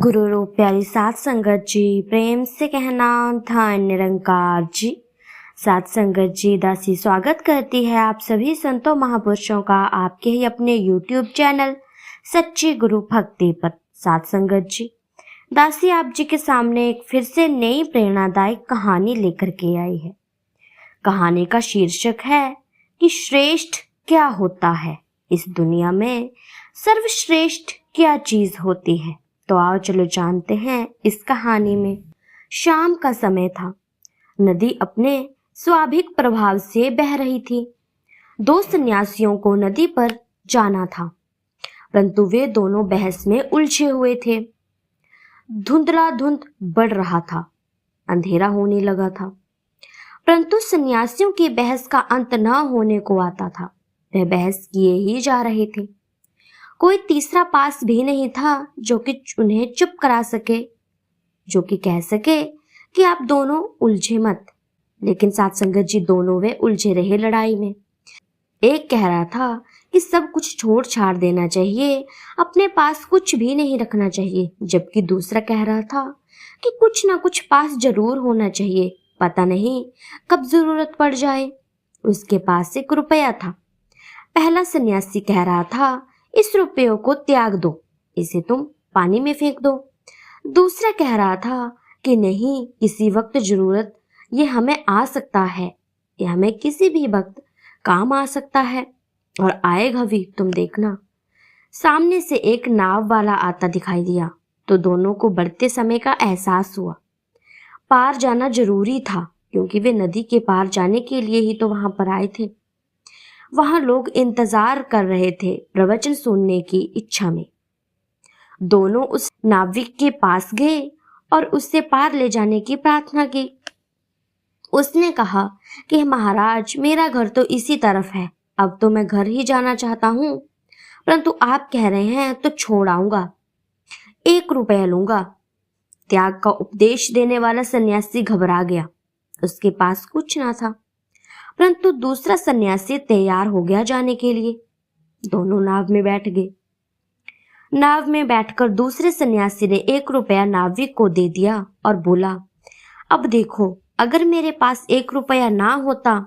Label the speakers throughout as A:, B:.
A: गुरु रूप प्यारी सात संगत जी, प्रेम से कहना धन निरंकार जी। सात संगत जी दासी स्वागत करती है आप सभी संतों महापुरुषों का आपके ही अपने YouTube चैनल सच्ची गुरु भक्ति पर। सात संगत जी दासी आप जी के सामने एक फिर से नई प्रेरणादायक कहानी लेकर के आई है। कहानी का शीर्षक है कि श्रेष्ठ क्या होता है, इस दुनिया में सर्वश्रेष्ठ क्या चीज होती है। तो आओ चलो जानते हैं इस कहानी में। शाम का समय था। नदी अपने स्वाभाविक प्रभाव से बह रही थी। दो सन्यासियों को नदी पर जाना था, परंतु वे दोनों बहस में उलझे हुए थे। धुंधला धुंध बढ़ रहा था, अंधेरा होने लगा था, परंतु सन्यासियों की बहस का अंत न होने को आता था। वह बहस किए ही जा रहे थे। कोई तीसरा पास भी नहीं था जो कि उन्हें चुप करा सके, जो कि कह सके कि आप दोनों उलझे मत। लेकिन सात संगत जी दोनों वे उलझे रहे लड़ाई में। एक कह रहा था कि सब कुछ छोड़ छाड़ देना चाहिए, अपने पास कुछ भी नहीं रखना चाहिए, जबकि दूसरा कह रहा था कि कुछ ना कुछ पास जरूर होना चाहिए, पता नहीं कब जरूरत पड़ जाए। उसके पास एक रुपया था। पहला सन्यासी कह रहा था, इस रुपयों को त्याग दो, इसे तुम पानी में फेंक दो। दूसरा कह रहा था कि नहीं, किसी वक्त जरूरत ये हमें आ सकता है, ये हमें किसी भी वक्त काम आ सकता है और आएगा भी, तुम देखना। सामने से एक नाव वाला आता दिखाई दिया तो दोनों को बढ़ते समय का एहसास हुआ। पार जाना जरूरी था, क्योंकि वे नदी के पार जाने के लिए ही तो वहां पर आए थे। वहां लोग इंतजार कर रहे थे प्रवचन सुनने की इच्छा में। दोनों उस नाविक के पास गए और उससे पार ले जाने की प्रार्थना की। उसने कहा कि महाराज, मेरा घर तो इसी तरफ है, अब तो मैं घर ही जाना चाहता हूँ, परंतु आप कह रहे हैं तो छोड़ आऊंगा, 1 रुपया लूंगा। त्याग का उपदेश देने वाला सन्यासी घबरा गया। उसके पास कुछ ना था, परंतु दूसरा सन्यासी तैयार हो गया जाने के लिए। दोनों नाव में बैठ गए। नाव में बैठकर दूसरे सन्यासी ने 1 रुपया नाविक को दे दिया और बोला, अब देखो, अगर मेरे पास 1 रुपया ना होता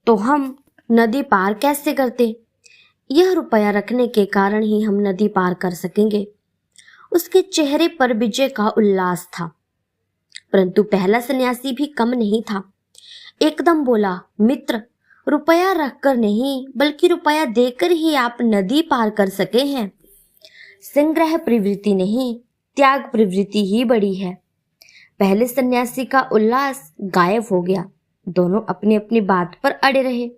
A: तो हम नदी पार कैसे करते? यह रुपया रखने के कारण ही हम नदी पार कर सकेंगे। उसके चेहरे पर विजय का उल्लास था। परंतु पहला सन्यासी भी कम नहीं था। एकदम बोला, मित्र, रुपया रखकर नहीं बल्कि रुपया देकर ही आप नदी पार कर सके हैं। संग्रह प्रवृत्ति नहीं, त्याग प्रवृत्ति ही बड़ी है। पहले सन्यासी का उल्लास गायब हो गया। दोनों अपनी अपनी बात पर अड़े रहे।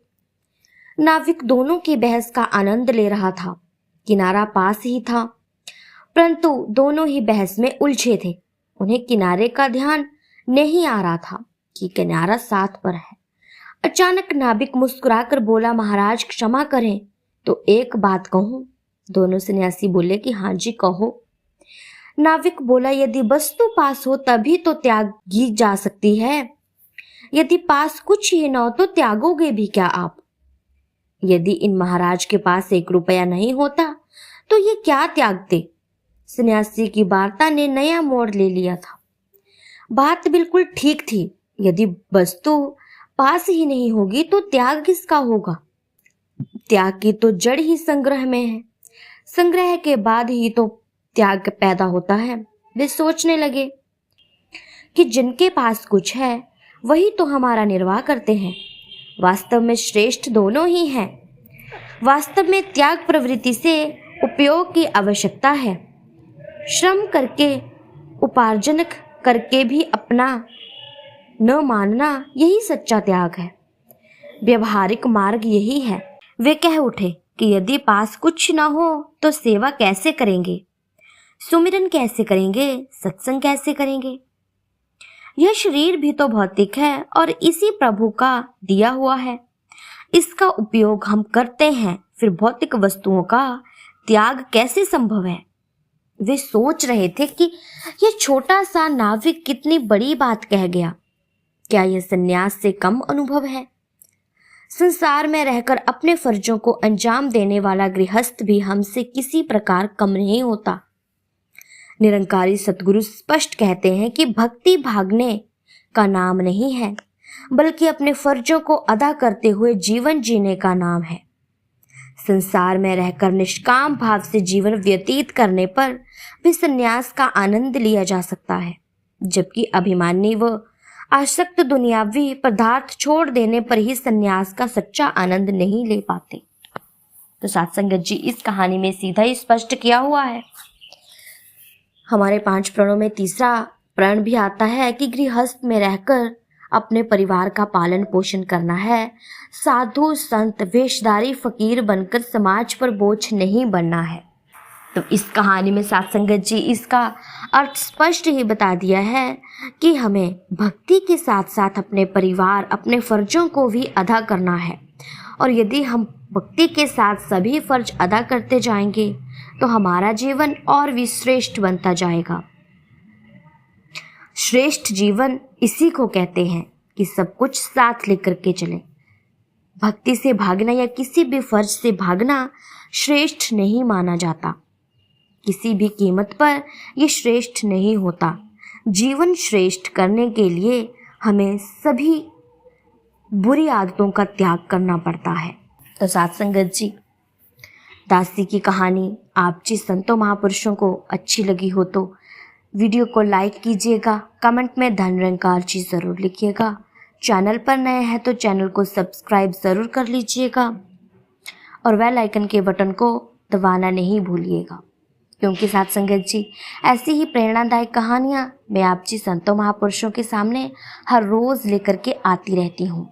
A: नाविक दोनों की बहस का आनंद ले रहा था। किनारा पास ही था, परंतु दोनों ही बहस में उलझे थे। उन्हें किनारे का ध्यान नहीं आ रहा था कि किनारा साथ पर है। अचानक नाविक मुस्कुराकर बोला, महाराज क्षमा करें, तो एक बात कहूं? दोनों सन्यासी बोले कि हाँ जी कहो। नाविक बोला, यदि वस्तु पास हो तभी तो त्यागी जा सकती है। यदि पास कुछ ही न हो तो त्यागोगे भी क्या आप? यदि इन महाराज के पास 1 रुपया नहीं होता तो ये क्या त्यागते? सन्यासी की वार्ता ने नया मोड़ ले लिया था। बात बिल्कुल ठीक थी। यदि वस्तु पास ही नहीं होगी तो त्याग किसका होगा? त्याग की तो जड़ ही संग्रह में है। संग्रह के बाद ही तो त्याग पैदा होता है। वे सोचने लगे कि जिनके पास कुछ है वही तो हमारा निर्वाह करते हैं। वास्तव में श्रेष्ठ दोनों ही हैं। वास्तव में त्याग प्रवृत्ति से उपयोग की आवश्यकता है। श्रम करके, उपार्जन करके भी अपना न मानना, यही सच्चा त्याग है। व्यवहारिक मार्ग यही है। वे कह उठे कि यदि पास कुछ न हो तो सेवा कैसे करेंगे, सुमिरन कैसे करेंगे, सत्संग कैसे करेंगे? यह शरीर भी तो भौतिक है और इसी प्रभु का दिया हुआ है। इसका उपयोग हम करते हैं, फिर भौतिक वस्तुओं का त्याग कैसे संभव है? वे सोच रहे थे कि यह छोटा सा नाविक कितनी बड़ी बात कह गया। क्या यह सन्यास से कम अनुभव है? संसार में रहकर अपने फर्जों को अंजाम देने वाला गृहस्थ भी हमसे किसी प्रकार कम नहीं होता। निरंकारी सतगुरु स्पष्ट कहते हैं कि भक्ति भागने का नाम नहीं है, बल्कि अपने फर्जों को अदा करते हुए जीवन जीने का नाम है। संसार में रहकर निष्काम भाव से जीवन व्यतीत करने पर भी संन्यास का आनंद लिया जा सकता है, जबकि अभिमानी व आसक्त दुनियावी पदार्थ छोड़ देने पर ही संन्यास का सच्चा आनंद नहीं ले पाते। तो साध संगत जी, इस कहानी में सीधा ही स्पष्ट किया हुआ है। हमारे 5 प्रणों में तीसरा प्रण भी आता है कि गृहस्थ में रहकर अपने परिवार का पालन पोषण करना है। साधु संत वेशधारी फकीर बनकर समाज पर बोझ नहीं बनना है। तो इस कहानी में साध संगत जी इसका अर्थ स्पष्ट ही बता दिया है कि हमें भक्ति के साथ साथ अपने परिवार, अपने फर्जों को भी अदा करना है। और यदि हम भक्ति के साथ सभी फर्ज अदा करते जाएंगे तो हमारा जीवन और भी श्रेष्ठ बनता जाएगा। श्रेष्ठ जीवन इसी को कहते हैं कि सब कुछ साथ लेकर के चलें। भक्ति से भागना या किसी भी फर्ज से भागना श्रेष्ठ नहीं माना जाता। किसी भी कीमत पर ये श्रेष्ठ नहीं होता। जीवन श्रेष्ठ करने के लिए हमें सभी बुरी आदतों का त्याग करना पड़ता है। तो साध संगत जी, दासी की कहानी आप जी संतों महापुरुषों को अच्छी लगी हो तो वीडियो को लाइक कीजिएगा, कमेंट में धन निरंकार जी ज़रूर लिखिएगा। चैनल पर नए हैं तो चैनल को सब्सक्राइब ज़रूर कर लीजिएगा और बेल आइकन के बटन को दबाना नहीं भूलिएगा, क्योंकि साध संगत जी ऐसी ही प्रेरणादायक कहानियाँ मैं आप जी संतों महापुरुषों के सामने हर रोज़ लेकर के आती रहती हूँ।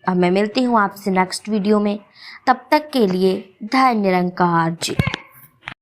A: अब मैं मिलती हूँ आपसे नेक्स्ट वीडियो में। तब तक के लिए धन निरंकार जी।